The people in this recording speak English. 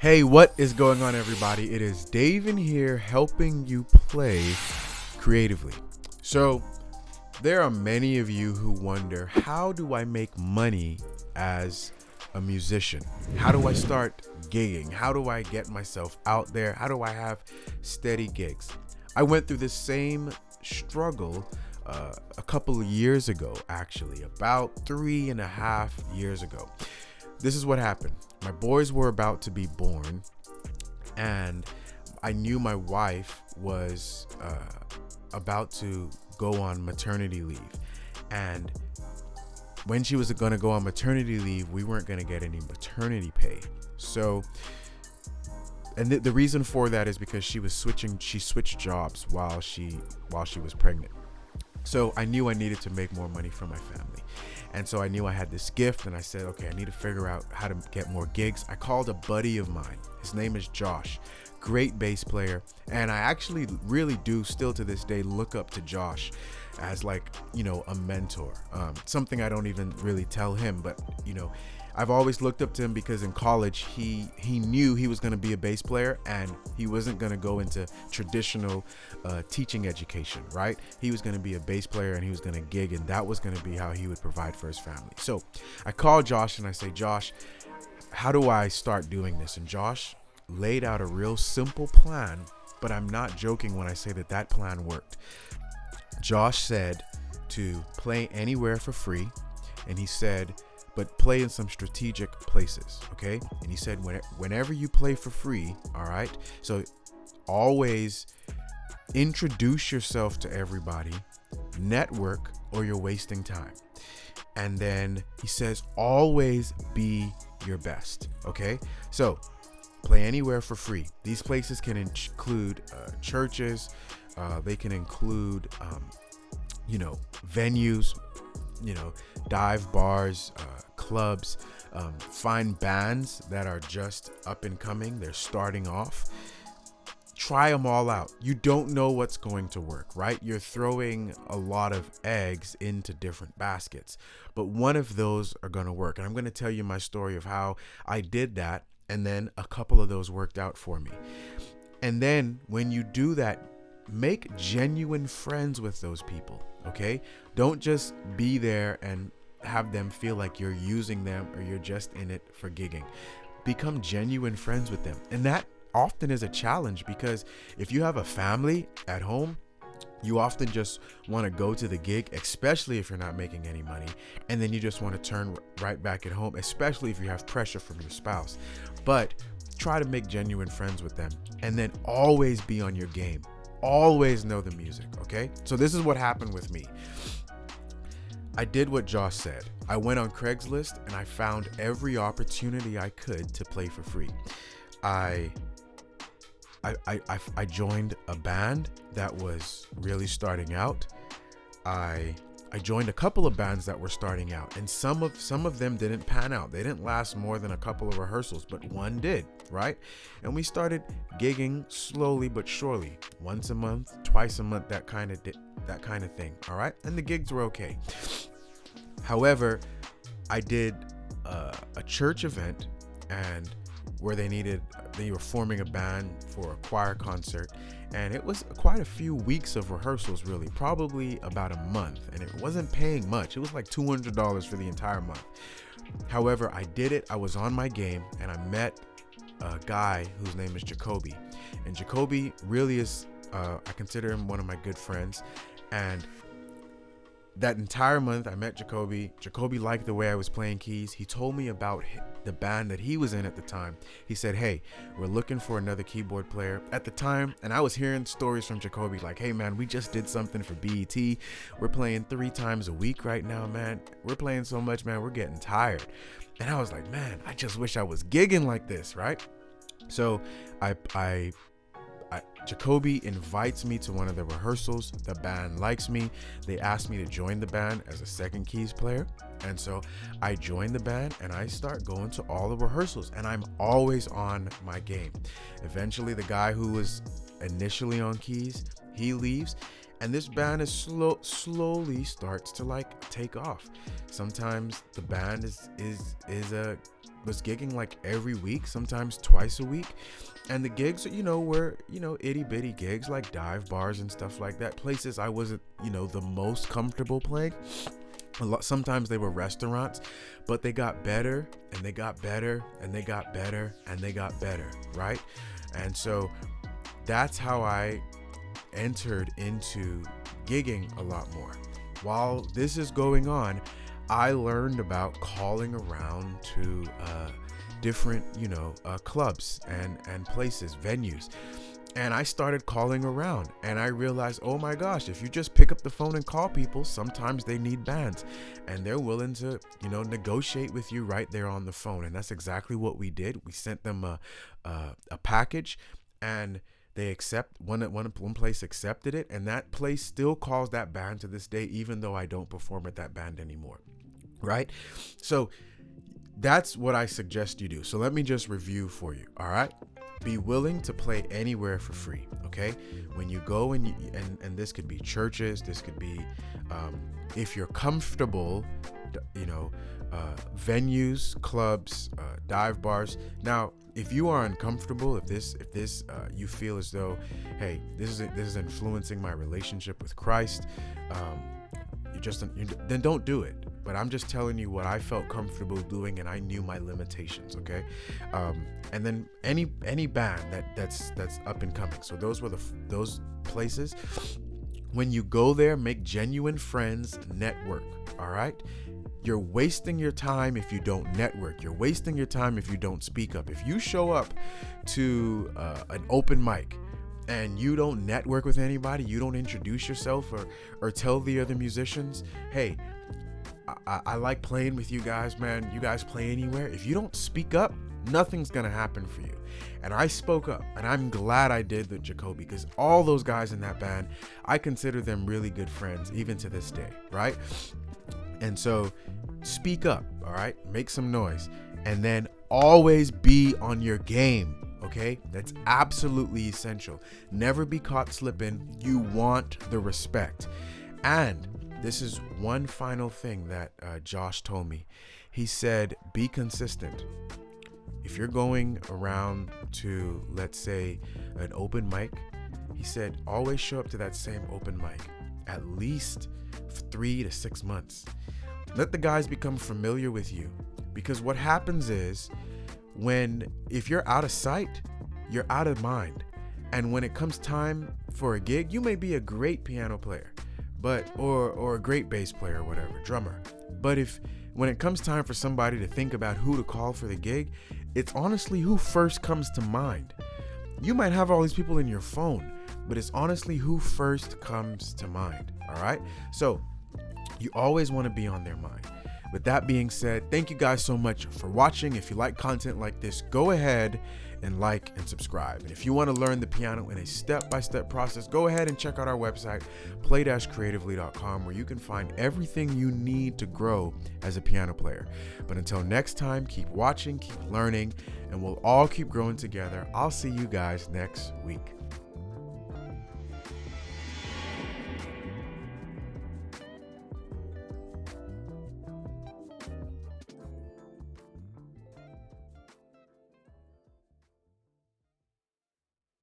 Hey, what is going on, everybody? It is Dave in here helping you play creatively. So, there are many of you who wonder, how do I make money as a musician? How do I start gigging? How do I get myself out there? How do I have steady gigs? I went through this same struggle a couple of years ago, actually, about 3.5 years ago. This is what happened. My boys were about to be born, and I knew my wife was about to go on maternity leave. And when she was going to go on maternity leave, we weren't going to get any maternity pay. So, and the reason for that is because she switched jobs while she was pregnant. So I knew I needed to make more money for my family. And so I knew I had this gift, and I said, okay, I need to figure out how to get more gigs. I called a buddy of mine. His name is Josh, great bass player. And I actually really do still to this day look up to Josh as a mentor. Something I don't even really tell him, but I've always looked up to him because in college he knew he was going to be a bass player, and he wasn't going to go into traditional teaching education, right? He was going to be a bass player, and he was going to gig, and that was going to be how he would provide for his family. So I called Josh and I say, Josh, how do I start doing this? And Josh laid out a real simple plan, but I'm not joking when I say that plan worked. Josh said to play anywhere for free, and he said, but play in some strategic places, okay? And he said, whenever you play for free, all right? So always introduce yourself to everybody, network, or you're wasting time. And then he says, always be your best, okay? So play anywhere for free. These places can include churches, they can include, venues, dive bars, clubs, find bands that are just up and coming. They're starting off. Try them all out. You don't know what's going to work, right? You're throwing a lot of eggs into different baskets, but one of those are going to work. And I'm going to tell you my story of how I did that. And then a couple of those worked out for me. And then when you do that, make genuine friends with those people, okay? Don't just be there and have them feel like you're using them or you're just in it for gigging. Become genuine friends with them. And that often is a challenge, because if you have a family at home, you often just want to go to the gig, especially if you're not making any money, and then you just want to turn right back at home, especially if you have pressure from your spouse. But try to make genuine friends with them, and then always be on your game. Always know the music, okay? So this is what happened with me. I did what Josh said. I went on Craigslist and I found every opportunity I could to play for free. I joined a band that was really starting out. I joined a couple of bands that were starting out, and some of them didn't pan out. They didn't last more than a couple of rehearsals, but one did, right? And we started gigging slowly but surely, once a month, twice a month, that kind of thing, all right? And the gigs were okay. However, I did a church event, and where they were forming a band for a choir concert, and it was quite a few weeks of rehearsals, really, probably about a month, and it wasn't paying much. It was like $200 for the entire month. However, I did it. I was on my game, and I met a guy whose name is Jacoby, and Jacoby really is, I consider him one of my good friends. And that entire month I met Jacoby. Jacoby liked the way I was playing keys. He told me about the band that he was in at the time. He said, hey, we're looking for another keyboard player at the time. And I was hearing stories from Jacoby like, hey man, we just did something for BET. We're playing 3 times a week right now, man. We're playing so much, man, we're getting tired. And I was like, man, I just wish I was gigging like this, right? So Jacoby invites me to one of the rehearsals. The band likes me. They asked me to join the band as a second keys player. And so I joined the band, and I start going to all the rehearsals, and I'm always on my game. Eventually, the guy who was initially on keys, he leaves, and this band is slowly starts to take off. Sometimes the band is was gigging like every week, sometimes twice a week. And the gigs, were, itty bitty gigs like dive bars and stuff like that. Places I wasn't, the most comfortable playing. Sometimes they were restaurants, but they got better and they got better and they got better and they got better, right? And so that's how I entered into gigging a lot more. While this is going on, I learned about calling around to different, clubs and places, venues. And I started calling around, and I realized, oh my gosh, if you just pick up the phone and call people, sometimes they need bands and they're willing to, negotiate with you right there on the phone. And that's exactly what we did. We sent them a package, and they one place accepted it, and that place still calls that band to this day, even though I don't perform at that band anymore. Right? So that's what I suggest you do. So let me just review for you. All right. Be willing to play anywhere for free. Okay. When you go and this could be churches, this could be, if you're comfortable, venues, clubs, dive bars. Now, if you are uncomfortable, if this you feel as though, hey, this is influencing my relationship with Christ, then don't do it. But I'm just telling you what I felt comfortable doing, and I knew my limitations. Okay, and then any band that's up and coming. So those were those places. When you go there, make genuine friends, network. All right. You're wasting your time if you don't network. You're wasting your time if you don't speak up. If you show up to an open mic and you don't network with anybody, you don't introduce yourself or tell the other musicians, hey, I like playing with you guys, man. You guys play anywhere. If you don't speak up, nothing's going to happen for you. And I spoke up, and I'm glad I did with Jacoby, because all those guys in that band, I consider them really good friends, even to this day, right? And so speak up, all right? Make some noise. And then always be on your game, okay? That's absolutely essential. Never be caught slipping. You want the respect. And this is one final thing that Josh told me. He said, be consistent. If you're going around to, let's say, an open mic, he said, always show up to that same open mic, at least 3 to 6 months. Let the guys become familiar with you, because what happens is if you're out of sight, you're out of mind. And when it comes time for a gig, you may be a great piano player, or a great bass player or whatever, drummer. But when it comes time for somebody to think about who to call for the gig, it's honestly who first comes to mind. You might have all these people in your phone, but it's honestly who first comes to mind. All right. So you always want to be on their mind. With that being said, thank you guys so much for watching. If you like content like this, go ahead and like and subscribe. And if you want to learn the piano in a step-by-step process, go ahead and check out our website, play-creatively.com, where you can find everything you need to grow as a piano player. But until next time, keep watching, keep learning, and we'll all keep growing together. I'll see you guys next week.